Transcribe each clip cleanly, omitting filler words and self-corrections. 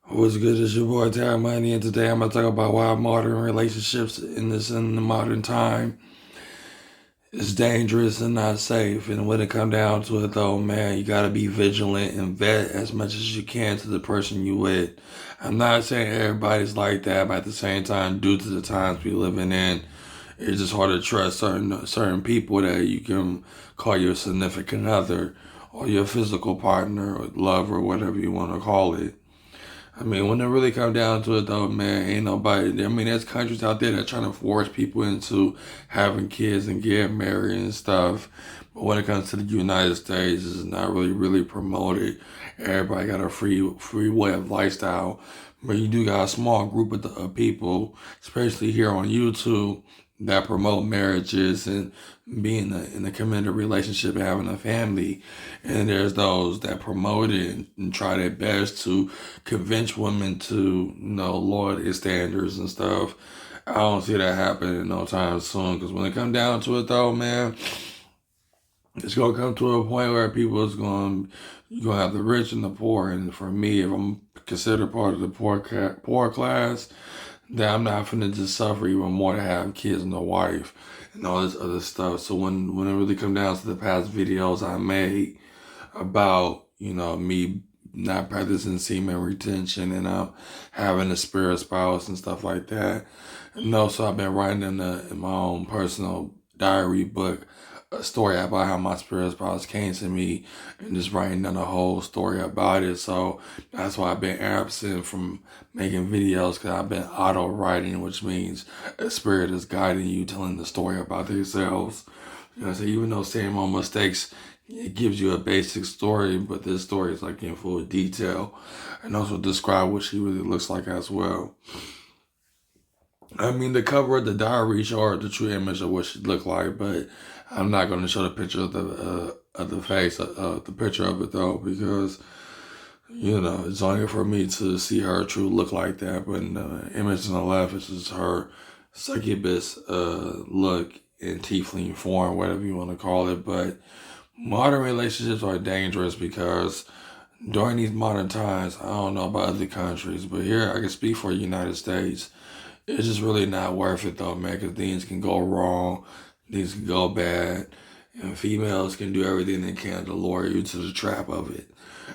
What's good? It's your boy Terry Money, and today I'm gonna talk about why modern relationships in the modern time is dangerous and not safe. And when it come down to it, though, man, you gotta be vigilant and vet as much as you can to the person you with. I'm not saying everybody's like that, but at the same time, due to the times we living in, it's just hard to trust certain people that you can call your significant other or your physical partner or lover, whatever you want to call it. I mean, when it really come down to it, though, man, ain't nobody. I mean, there's countries out there that trying to force people into having kids and getting married and stuff. But when it comes to the United States, it's not really promoted. Everybody got a free way of lifestyle, but you do got a small group of people, especially here on YouTube, that promote marriages and being in a committed relationship and having a family. And there's those that promote it and try their best to convince women to, lower their standards and stuff. I don't see that happening no time soon. Because when it come down to it, though, man, it's gonna come to a point where people is going, you're gonna have the rich and the poor. And for me, if I'm considered part of the poor class, then I'm not finna just suffer even more to have kids and a wife and all this other stuff. So when it really come down to the past videos I made about, me not practicing semen retention and having a spirit spouse and stuff like that. And also I've been writing in my own personal diary book a story about how my spirit spouse came to me and just writing down a whole story about it. So that's why I've been absent from making videos, because I've been auto writing, which means a spirit is guiding you, telling the story about themselves. So even though saying my mistakes, it gives you a basic story, but this story is like in full detail and also describe what she really looks like as well. I mean, the cover of the diary showed the true image of what she looked like, but I'm not going to show the picture of the face, the picture of it though, because it's only for me to see her true look like that. But in the image on the left is just her succubus look in tiefling form, whatever you want to call it. But modern relationships are dangerous because during these modern times, I don't know about other countries, but here I can speak for the United States. It's just really not worth it though, man, because things can go wrong, things can go bad, and females can do everything they can to lure you to the trap of it.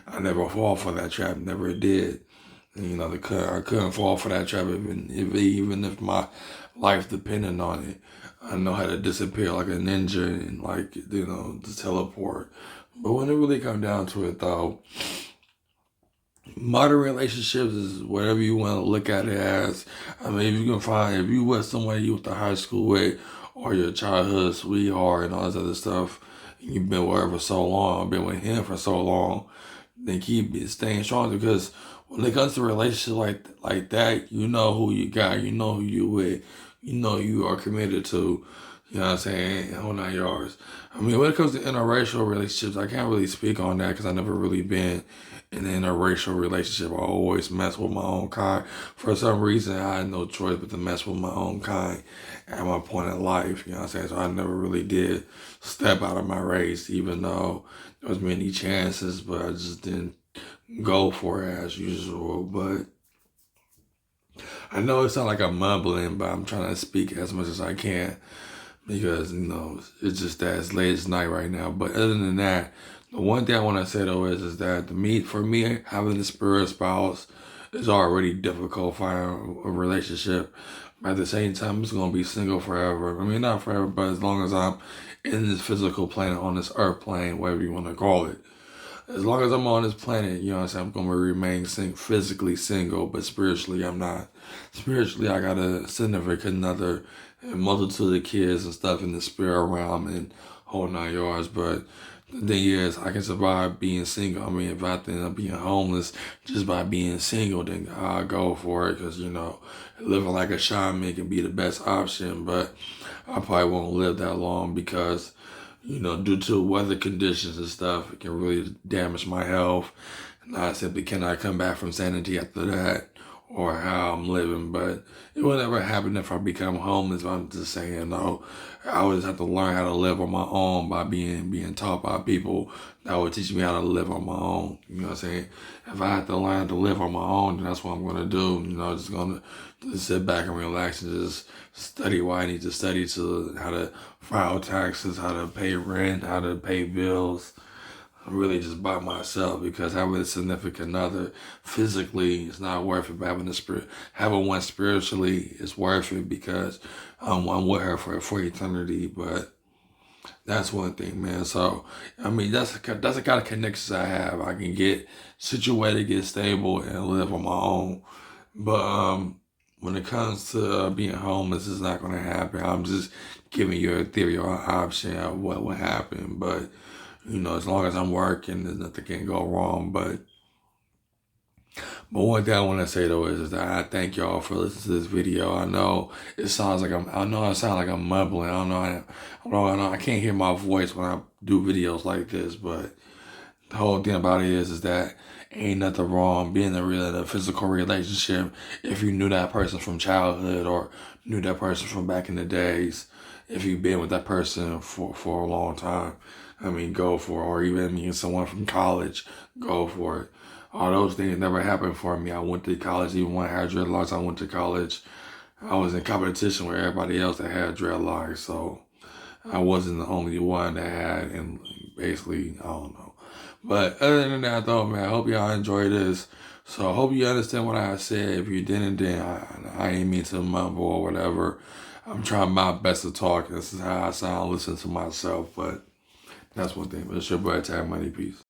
I never fall for that trap, never did. And, I couldn't fall for that trap even if my life depended on it. I know how to disappear like a ninja and to teleport. But when it really comes down to it though, modern relationships is whatever you want to look at it as. I mean, if you with somebody you went to high school with, or your childhood sweetheart and all this other stuff, and you've been with her for so long, been with him for so long, then keep staying strong, because when it comes to a relationship like that, you know who you got, you know who you with, you know you are committed to. You know what I'm saying? Hold on yours. I mean, when it comes to interracial relationships, I can't really speak on that because I never really been in an interracial relationship. I always mess with my own kind. For some reason, I had no choice but to mess with my own kind at my point in life. You know what I'm saying? So I never really did step out of my race, even though there was many chances, but I just didn't go for it as usual. But I know it sounds like I'm mumbling, but I'm trying to speak as much as I can, because it's just that it's late as night right now. But other than that, the one thing I want to say though is that for me having a spirit spouse is already difficult finding a relationship. But at the same time, it's gonna be single forever. I mean, not forever, but as long as I'm in this physical planet, on this earth plane, whatever you want to call it. As long as I'm on this planet, you know what I'm saying, I'm going to remain physically single, but spiritually I'm not. Spiritually, I got a significant other and multitude of kids and stuff in the spirit realm and whole nine yards. But the thing is, I can survive being single. I mean, if I end up being homeless just by being single, then I'll go for it, because, living like a shaman can be the best option. But I probably won't live that long because due to weather conditions and stuff, it can really damage my health. And I simply cannot come back from sanity after that, or how I'm living, but it will never happen if I become homeless. I'm just saying, no, I always have to learn how to live on my own by being taught by people that would teach me how to live on my own. You know what I'm saying? If I have to learn to live on my own, then that's what I'm gonna do. You know, just gonna just sit back and relax and just study what I need to study to how to file taxes, how to pay rent, how to pay bills. I'm really just by myself because having a significant other physically is not worth it, but having one spiritually is worth it because I'm with her for eternity. But that's one thing, man. So I mean, that's the kind of connections I have. I can get situated, get stable, and live on my own. But when it comes to being homeless, it's not going to happen. I'm just giving you a theory or an option of what would happen. But you know, as long as I'm working, there's nothing can go wrong. But one thing I want to say though is that I thank y'all for listening to this video. I know I know I sound like I'm mumbling. I know I can't hear my voice when I do videos like this. But the whole thing about it is that ain't nothing wrong being in a physical relationship if you knew that person from childhood or knew that person from back in the days. If you've been with that person for a long time, I mean, go for it. Or even someone from college, go for it. All those things never happened for me. I went to college, even when I had dreadlocks, I went to college. I was in competition with everybody else that had dreadlocks, so I wasn't the only one that had, and basically, I don't know. But other than that, though, man, I hope y'all enjoy this. So I hope you understand what I said. If you didn't, then I ain't mean to mumble or whatever. I'm trying my best to talk. This is how I sound, listen to myself. But that's one thing. But it's your boy, Tag Money. Peace.